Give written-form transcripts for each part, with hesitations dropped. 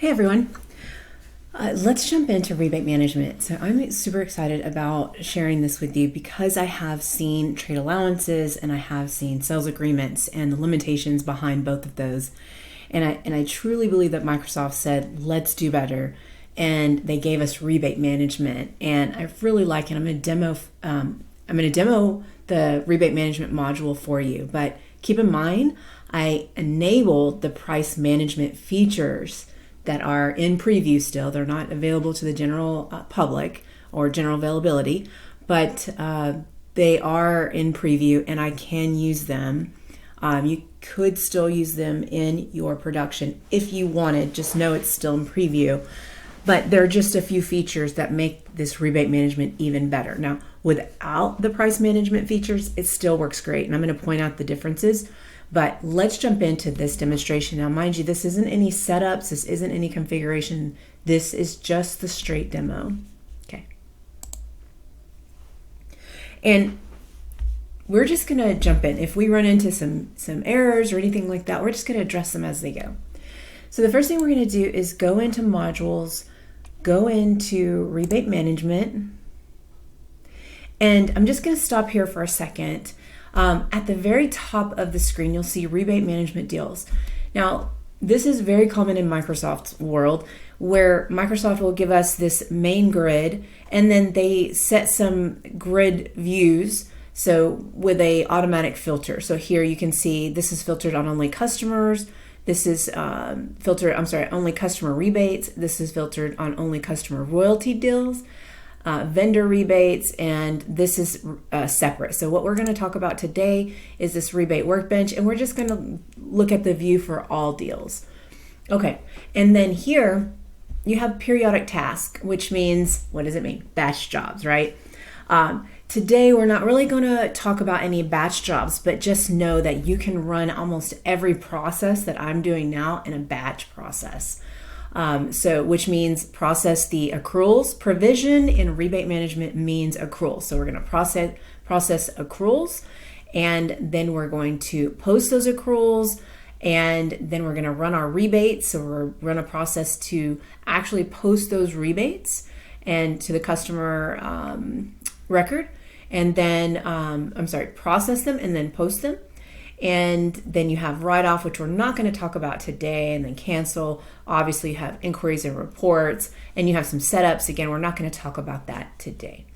Hey everyone, let's jump into rebate management. So I'm super excited about sharing this with you because I have seen trade allowances and I have seen sales agreements and the limitations behind both of those. And I truly believe that Microsoft said, let's do better. And they gave us rebate management. And I really like it. I'm going to demo the rebate management module for you. But keep in mind, I enabled the price management features that are in preview still. They're not available to the general public or general availability, but they are in preview and I can use them. You could still use them in your production if you wanted. Just know it's still in preview, but there are just a few features that make this rebate management even better. Now, without the price management features, it still works great, and I'm going to point out the differences. But let's jump into this demonstration. Now, mind you, this isn't any setups, this isn't any configuration. This is just the straight demo. Okay. And we're just gonna jump in. If we run into some errors or anything like that, we're just gonna address them as they go. So the first thing we're gonna do is go into modules, go into rebate management, and I'm just gonna stop here for a second. At the very top of the screen, you'll see rebate management deals. Now, this is very common in Microsoft's world, where Microsoft will give us this main grid, and then they set some grid views, so with a automatic filter. So here you can see this is filtered on only customers. This is only customer rebates. This is filtered on only customer royalty deals. Vendor rebates, and this is separate. So what we're going to talk about today is this rebate workbench, and we're just going to look at the view for all deals. Okay, and then here you have periodic task, which means, what does it mean? Batch jobs, right? Today we're not really going to talk about any batch jobs, but just know that you can run almost every process that I'm doing now in a batch process. Which means process the accruals. Provision in rebate management means accruals. So we're going to process accruals, and then we're going to post those accruals, and then we're going to run our rebates. So we're run a process to actually post those rebates and to the customer record, and then process them and then post them. And then you have write-off, which we're not going to talk about today, and then cancel. Obviously, you have inquiries and reports, and you have some setups. Again, we're not going to talk about that today.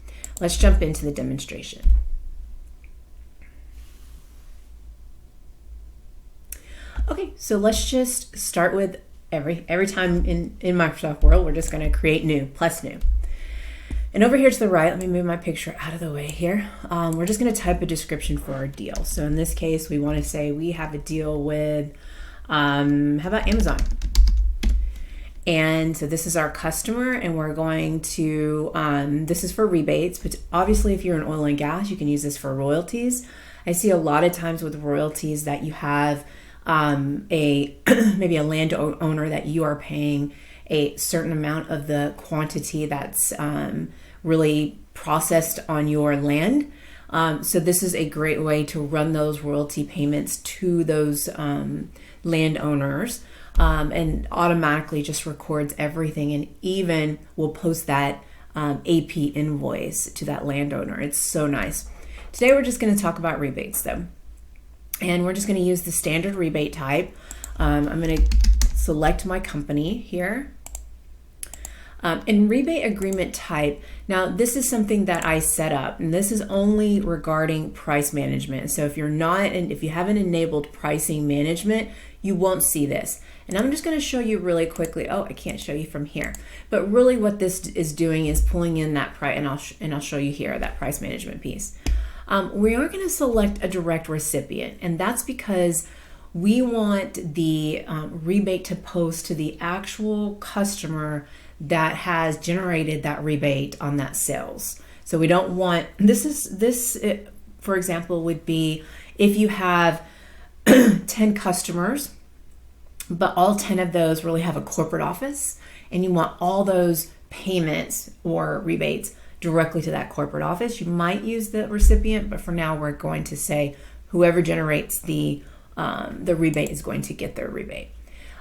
Let's jump into the demonstration. Okay, so let's just start with every time in Microsoft World, we're just going to create new, plus new. And over here to the right, let me move my picture out of the way here. We're just going to type a description for our deal. So in this case, we want to say we have a deal with, how about Amazon? And so this is our customer, and we're going to, this is for rebates, but obviously if you're in oil and gas, you can use this for royalties. I see a lot of times with royalties that you have maybe a landowner that you are paying a certain amount of the quantity that's really processed on your land. So this is a great way to run those royalty payments to those landowners, and automatically just records everything, and even will post that AP invoice to that landowner. It's so nice. Today we're just going to talk about rebates though, and we're just going to use the standard rebate type. I'm going to select my company here. In rebate agreement type, now this is something that I set up, and this is only regarding price management. So if you haven't enabled pricing management, you won't see this. And I'm just going to show you really quickly. Oh, I can't show you from here, but really what this is doing is pulling in that price, and I'll show you here that price management piece. We are going to select a direct recipient, and that's because we want the rebate to post to the actual customer that has generated that rebate on that sales. So we don't want, for example, would be if you have 10 customers, but all 10 of those really have a corporate office, and you want all those payments or rebates directly to that corporate office. You might use the recipient, but for now we're going to say whoever generates the rebate is going to get their rebate.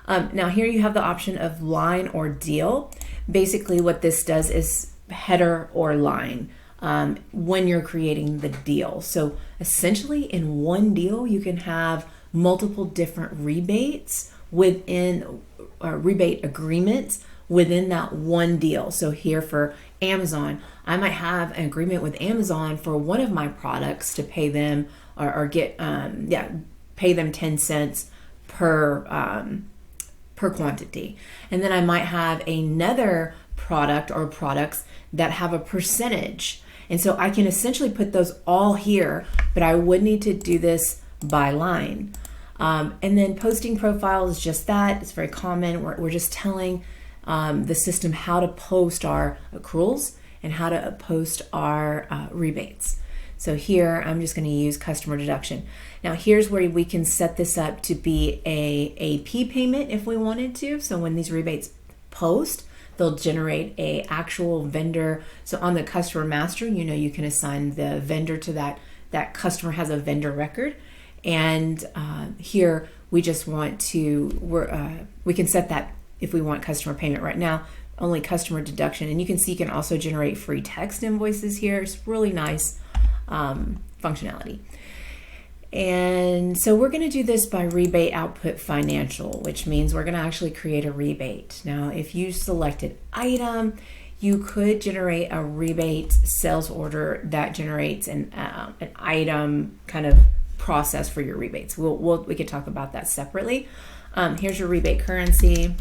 Now here you have the option of line or deal. Basically what this does is header or line when you're creating the deal. So essentially in one deal, you can have multiple different rebates within rebate agreements within that one deal. So here for Amazon, I might have an agreement with Amazon for one of my products to pay them or get pay them 10 cents per quantity. And then I might have another product or products that have a percentage. And so I can essentially put those all here, but I would need to do this by line. And then posting profile is just that. It's very common. We're just telling the system how to post our accruals and how to post our rebates. So here I'm just going to use customer deduction. Now here's where we can set this up to be a AP payment if we wanted to. So when these rebates post, they'll generate a actual vendor. So on the customer master, you can assign the vendor to that customer has a vendor record. And here we just want to, we can set that if we want customer payment. Right now, only customer deduction. And you can see you can also generate free text invoices here. It's really nice functionality. And so we're going to do this by rebate output financial, which means we're going to actually create a rebate. Now, if you selected item, you could generate a rebate sales order that generates an item kind of process for your rebates. We could talk about that separately. Here's your rebate currency.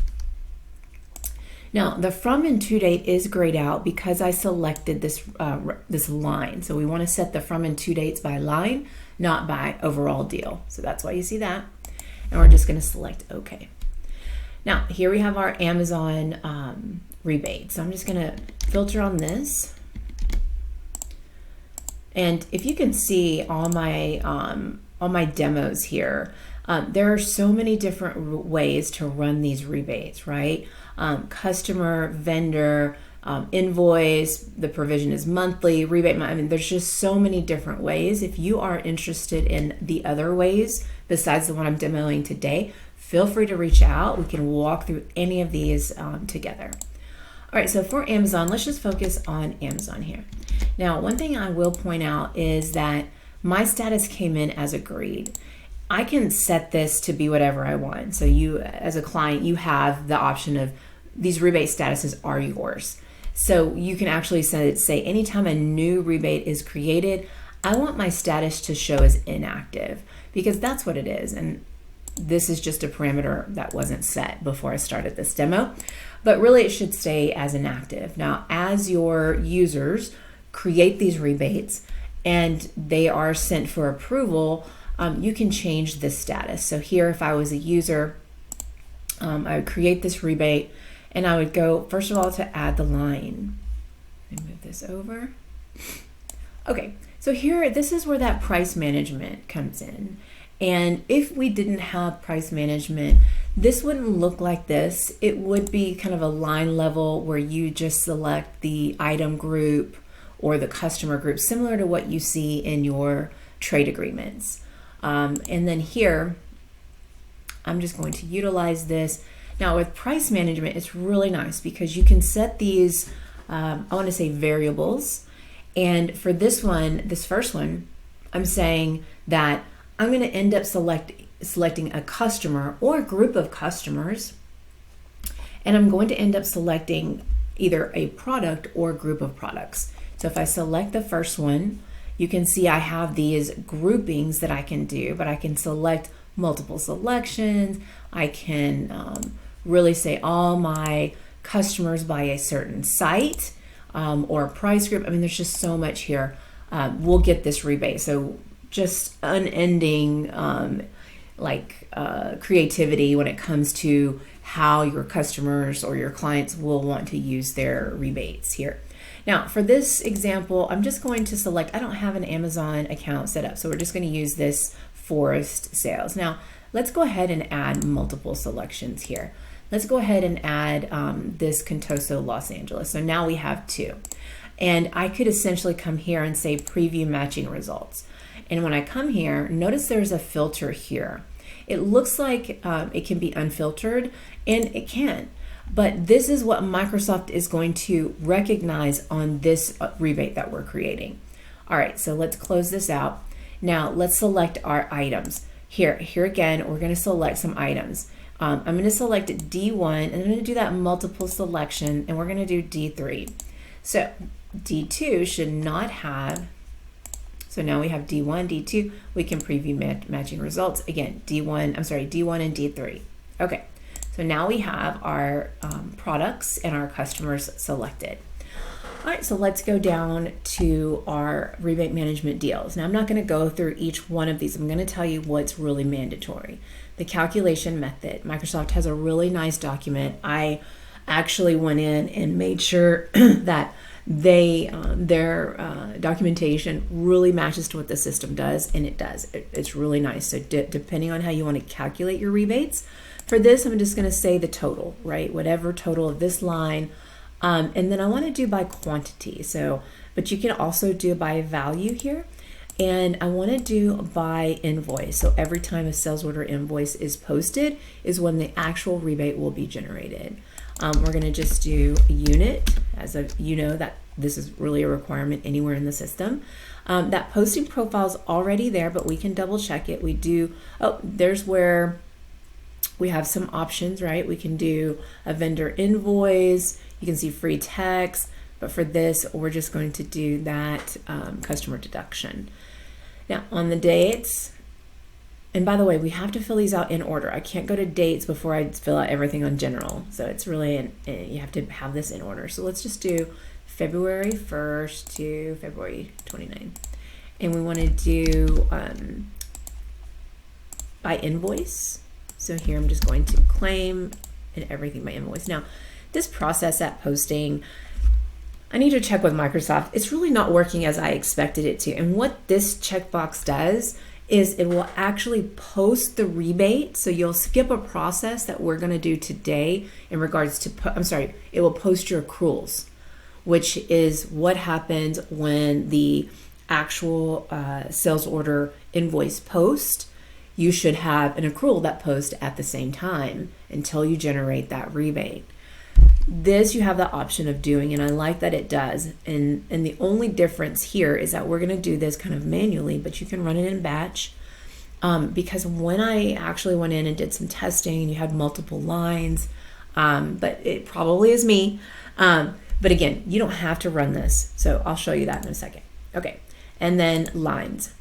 Now the from and to date is grayed out because I selected this this line. So we want to set the from and to dates by line, not by overall deal. So that's why you see that. And we're just going to select OK. Now here we have our Amazon rebate. So I'm just going to filter on this. And if you can see all my demos here, there are so many different ways to run these rebates, right? Customer, vendor, invoice, the provision is monthly, rebate. I mean, there's just so many different ways. If you are interested in the other ways besides the one I'm demoing today, feel free to reach out. We can walk through any of these together. All right, so for Amazon, let's just focus on Amazon here. Now, one thing I will point out is that my status came in as agreed. I can set this to be whatever I want. So you, as a client, you have the option of these rebate statuses are yours. So you can actually say anytime a new rebate is created, I want my status to show as inactive because that's what it is. And this is just a parameter that wasn't set before I started this demo, but really it should stay as inactive. Now, as your users create these rebates and they are sent for approval, you can change this status. So here, if I was a user, I would create this rebate and I would go, first of all, to add the line. Let me move this over. Okay, so here, this is where that price management comes in. And if we didn't have price management, this wouldn't look like this. It would be kind of a line level where you just select the item group or the customer group, similar to what you see in your trade agreements. And then here, I'm just going to utilize this. Now with price management, it's really nice because you can set these, I want to say variables. And for this one, this first one, I'm saying that I'm going to end up selecting a customer or a group of customers. And I'm going to end up selecting either a product or a group of products. So if I select the first one, you can see I have these groupings that I can do, but I can select multiple selections. I can really say all my customers by a certain site or a price group. I mean, there's just so much here. We'll get this rebate. So just unending creativity when it comes to how your customers or your clients will want to use their rebates here. Now for this example, I'm just going to select, I don't have an Amazon account set up, so we're just going to use this forest sales. Now let's go ahead and add multiple selections here. Let's go ahead and add this Contoso Los Angeles. So now we have two. And I could essentially come here and say preview matching results. And when I come here, notice there's a filter here. It looks like it can be unfiltered, and it can. But this is what Microsoft is going to recognize on this rebate that we're creating. All right, so let's close this out. Now let's select our items. Here again, we're going to select some items. I'm going to select D1, and I'm going to do that multiple selection, and we're going to do D3. So D2 should not have, so now we have D1, D2, we can preview matching results. Again, D1 and D3. Okay, so now we have our products and our customers selected. All right, so let's go down to our rebate management deals. Now I'm not going to go through each one of these. I'm going to tell you what's really mandatory. The calculation method. Microsoft has a really nice document. I actually went in and made sure that their documentation really matches to what the system does, and it does. It's really nice. So depending on how you want to calculate your rebates, for this I'm just going to say the total, right? Whatever total of this line. And then I want to do by quantity. So, but you can also do by value here. And I want to do by invoice. So every time a sales order invoice is posted is when the actual rebate will be generated. We're going to just do a unit, as you know that this is really a requirement anywhere in the system. That posting profile is already there, but we can double check it. We do, there's where we have some options, right? We can do a vendor invoice. You can see free text, but for this, we're just going to do that customer deduction. Now on the dates, and by the way, we have to fill these out in order. I can't go to dates before I fill out everything on general. So it's really, you have to have this in order. So let's just do February 1st to February 29th. And we want to do by invoice. So here I'm just going to claim and everything by invoice. Now, this process at posting, I need to check with Microsoft. It's really not working as I expected it to. And what this checkbox does is it will actually post the rebate. So you'll skip a process that we're going to do today in regards to, it will post your accruals, which is what happens when the actual sales order invoice post. You should have an accrual that posts at the same time until you generate that rebate. This you have the option of doing, and I like that it does. And the only difference here is that we're going to do this kind of manually, but you can run it in batch. Because when I actually went in and did some testing, you had multiple lines, but it probably is me. But again, you don't have to run this. So I'll show you that in a second. Okay, and then lines.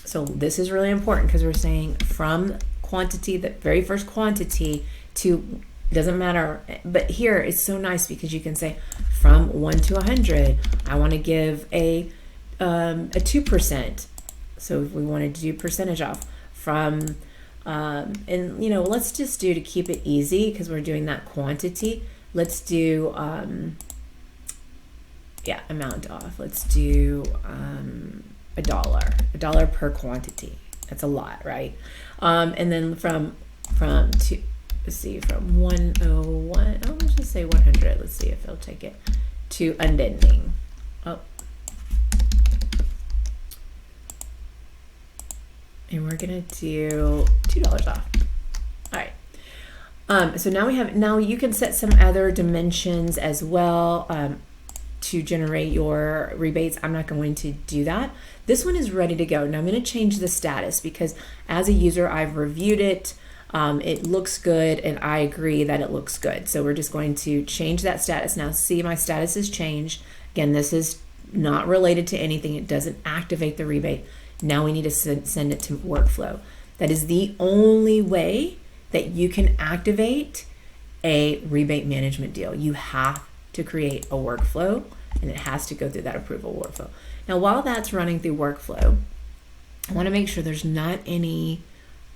So this is really important because we're saying from quantity, the very first quantity to, it doesn't matter, but here it's so nice because you can say from 1 to 100, I want to give a 2%. So if we wanted to do percentage off from, and you know, let's just do, to keep it easy because we're doing that quantity, let's do, yeah, amount off. Let's do $1 per quantity. That's a lot, right? And then from to, let's see, from 101, oh, let's just say 100. Let's see if they'll take it to unending. Oh, and we're gonna do $2 off. All right. So now we have, now you can set some other dimensions as well to generate your rebates. I'm not going to do that. This one is ready to go. Now I'm going to change the status because as a user, I've reviewed it. It looks good and I agree that it looks good. So we're just going to change that status. Now see, my status has changed. Again, this is not related to anything. It doesn't activate the rebate. Now we need to send it to workflow. That is the only way that you can activate a rebate management deal. You have to create a workflow and it has to go through that approval workflow. Now, while that's running through workflow, I want to make sure there's not any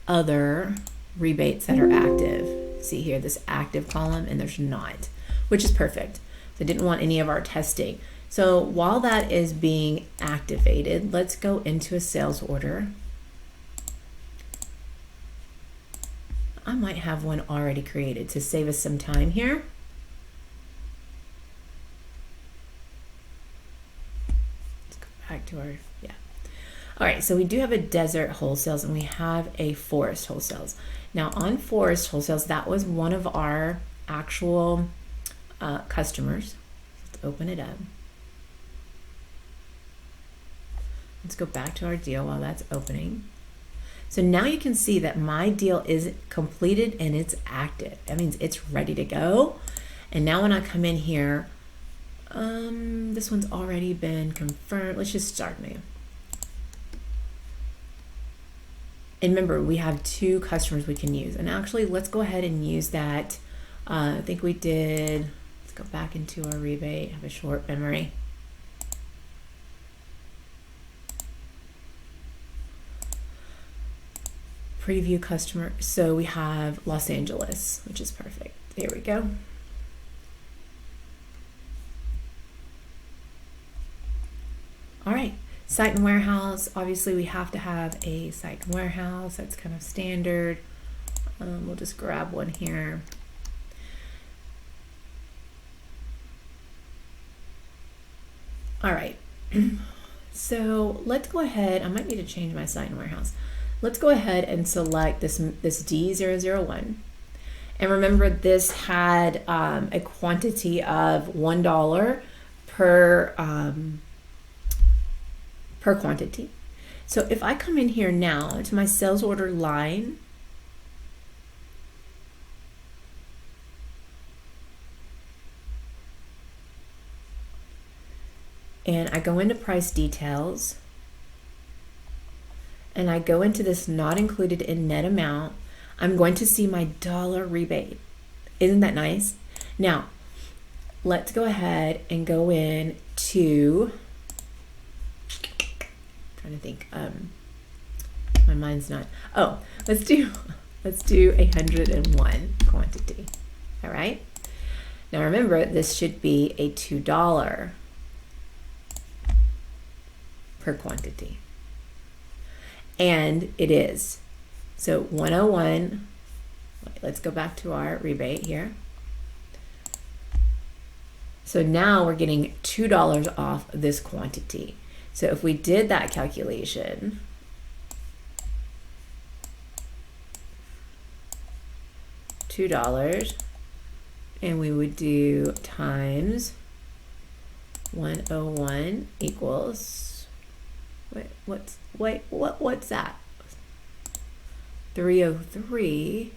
other rebates that are active. See here, this active column, and there's not, which is perfect. So I didn't want any of our testing. So while that is being activated, let's go into a sales order. I might have one already created to save us some time here. Let's go back to our, yeah. All right, so we do have a desert wholesales and we have a forest wholesales. Now on forest wholesales, that was one of our actual customers. Let's open it up. Let's go back to our deal while that's opening. So now you can see that my deal is completed and it's active. That means it's ready to go. And now when I come in here, this one's already been confirmed. Let's just start new. And remember, we have 2 customers we can use. And actually, let's go ahead and use that. I think we did, let's go back into our rebate. I have a short memory. Preview customer. So we have Los Angeles, which is perfect. There we go. All right. Site and warehouse, obviously we have to have a site and warehouse. That's kind of standard. We'll just grab one here. All right, so let's go ahead. I might need to change my site and warehouse. Let's go ahead and select this D001. And remember, this had a quantity of $1 per quantity. So if I come in here now to my sales order line, and I go into price details, and I go into this not included in net amount, I'm going to see my dollar rebate. Isn't that nice? Now, let's go ahead and go in to, trying to think, my mind's not, oh, let's do 101 quantity. All right, now remember, this should be a $2 per quantity, and it is. So 101, let's go back to our rebate here. So now we're getting $2 off this quantity. So if we did that calculation, $2, and we would do times 101 equals, what's that? 303.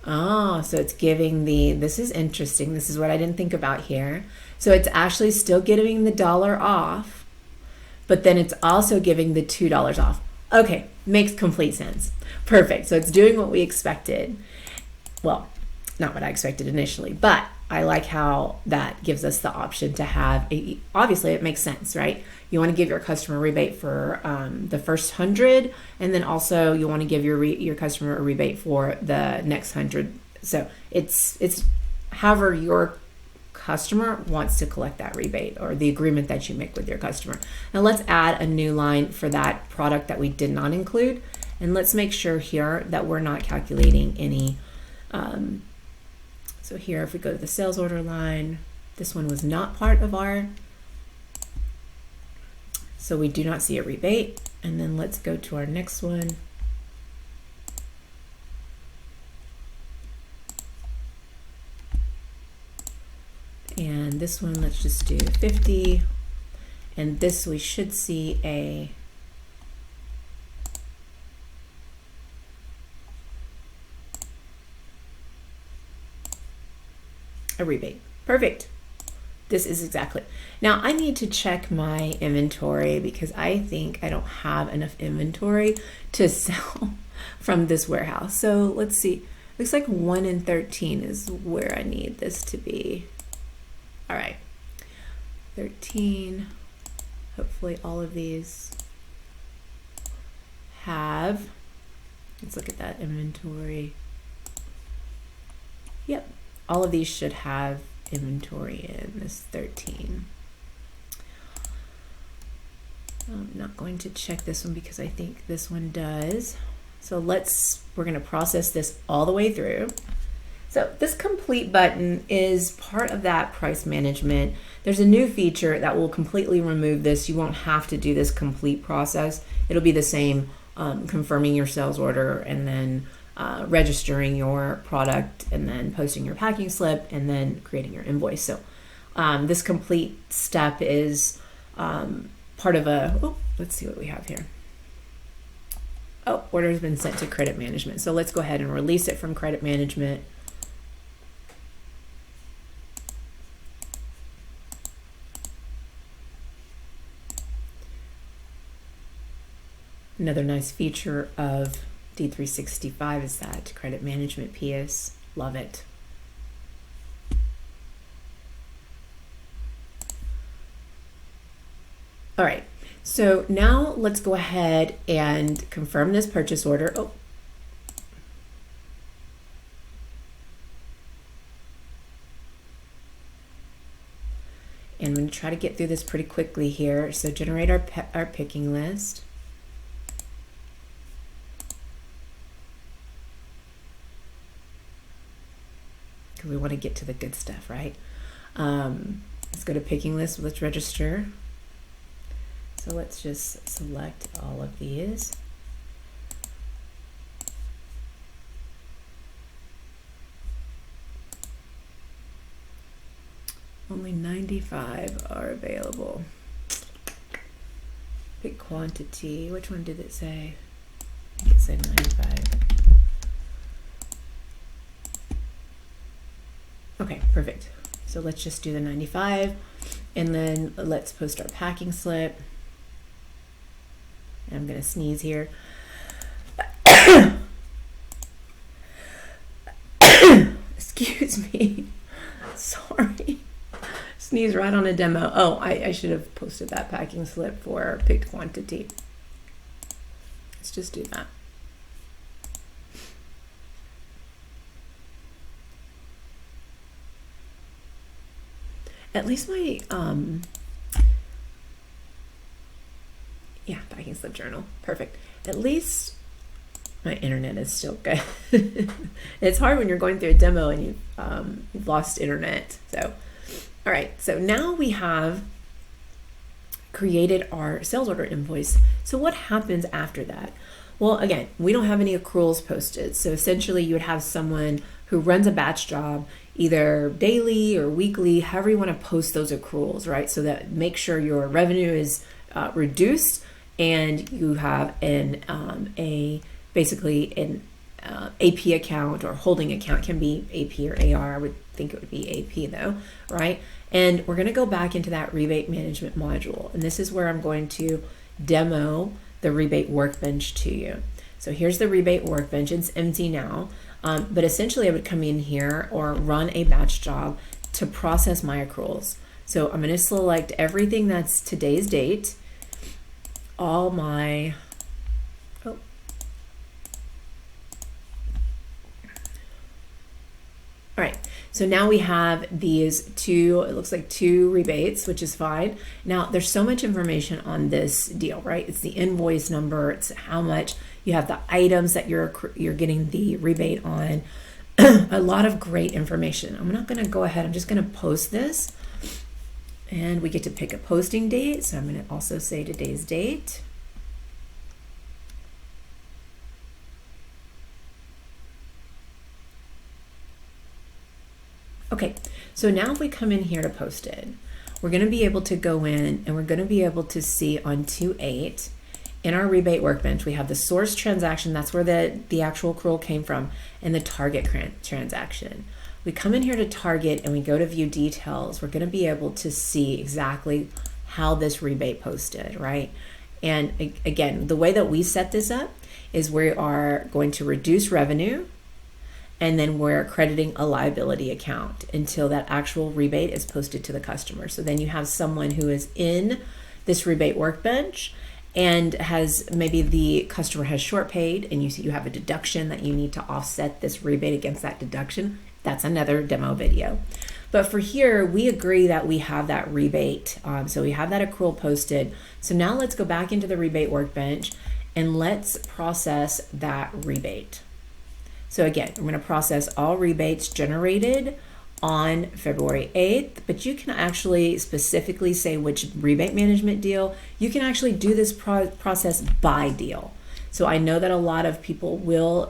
Oh, so it's giving this is interesting. This is what I didn't think about here. So it's actually still giving the $1 off, but then it's also giving the $2 off. Okay, makes complete sense. Perfect. So it's doing what we expected. Well, not what I expected initially, but I like how that gives us the option to have obviously it makes sense, right? You want to give your customer a rebate for the first 100, and then also you want to give your customer a rebate for the next 100. So it's however your customer wants to collect that rebate, or the agreement that you make with your customer. Now let's add a new line for that product that we did not include, and let's make sure here that we're not calculating any. So here, if we go to the sales order line, this one was not part of our, so we do not see a rebate. And then let's go to our next one. And this one, let's just do 50. And this, we should see a rebate. Perfect. This is exactly. Now I need to check my inventory because I think I don't have enough inventory to sell from this warehouse. So let's see. Looks like 1 in 13 is where I need this to be. All right. 13. Hopefully all of these have. Let's look at that inventory. Yep. All of these should have inventory in this 13. I'm not going to check this one because I think this one does. So we're going to process this all the way through. So this complete button is part of that price management. There's a new feature that will completely remove this. You won't have to do this complete process. It'll be the same, confirming your sales order and then registering your product and then posting your packing slip and then creating your invoice. So this complete step is part of let's see what we have here. Oh, order has been sent to credit management. So let's go ahead and release it from credit management. Another nice feature of D365 is that credit management piece. Love it. All right, so now let's go ahead and confirm this purchase order. Oh. And I'm going to try to get through this pretty quickly here. So generate our picking list. We want to get to the good stuff, right? Let's go to picking list. Let's register. So let's just select all of these. Only 95 are available. Pick quantity. Which one did it say? I think it said 95. Okay, perfect. So let's just do the 95 and then let's post our packing slip. And I'm going to sneeze here. Excuse me. Sorry. Sneeze right on a demo. Oh, I should have posted that packing slip for picked quantity. Let's just do that. At least my, yeah, packing slip journal. Perfect. At least my internet is still good. It's hard when you're going through a demo and you've lost internet. So, all right. So now we have created our sales order invoice. So what happens after that? Well, again, we don't have any accruals posted. So essentially you would have someone who runs a batch job either daily or weekly, however you want to post those accruals, right? So that make sure your revenue is reduced and you have basically an AP account or holding account. Can be AP or AR. I would think it would be AP though, right? And we're going to go back into that rebate management module. And this is where I'm going to demo the rebate workbench to you. So here's the rebate workbench. It's empty now. But essentially I would come in here or run a batch job to process my accruals. So I'm going to select everything that's today's date, all my, all right. So now we have these two, it looks like 2 rebates, which is fine. Now there's so much information on this deal, right? It's the invoice number, it's how much, you have the items that you're getting the rebate on. A lot of great information. I'm not gonna go ahead, I'm just gonna post this and we get to pick a posting date. So I'm gonna also say today's date. Okay, so now if we come in here to post it, we're going to be able to go in and we're going to be able to see on 2/8 in our rebate workbench, we have the source transaction, that's where the actual accrual came from, and the target transaction. We come in here to target and we go to view details, we're going to be able to see exactly how this rebate posted, right? And again, the way that we set this up is we are going to reduce revenue and then we're crediting a liability account until that actual rebate is posted to the customer. So then you have someone who is in this rebate workbench and has, maybe the customer has short paid and you have a deduction that you need to offset this rebate against that deduction. That's another demo video. But for here, we agree that we have that rebate. So we have that accrual posted. So now let's go back into the rebate workbench and let's process that rebate. So again, we're going to process all rebates generated on February 8th, but you can actually specifically say which rebate management deal. You can actually do this process by deal. So I know that a lot of people will,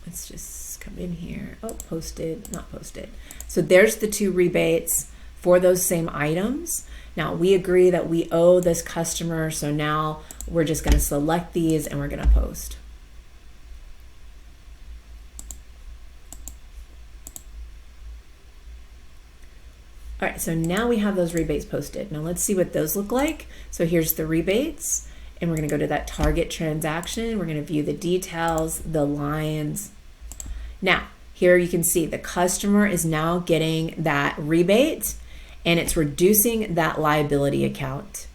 let's just come in here. Oh, posted, not posted. So there's the 2 rebates for those same items. Now we agree that we owe this customer, so now we're just going to select these and we're going to post. All right, so now we have those rebates posted. Now let's see what those look like. So here's the rebates, and we're going to go to that target transaction. We're going to view the details, the lines. Now, here you can see the customer is now getting that rebate, and it's reducing that liability account.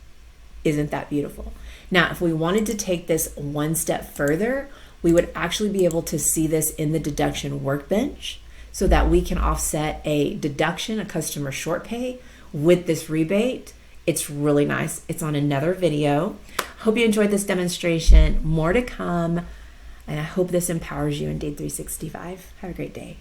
Isn't that beautiful? Now, if we wanted to take this one step further, we would actually be able to see this in the deduction workbench, so that we can offset a deduction, a customer short pay, with this rebate. It's really nice. It's on another video. Hope you enjoyed this demonstration. More to come, and I hope this empowers you in Day 365. Have a great day.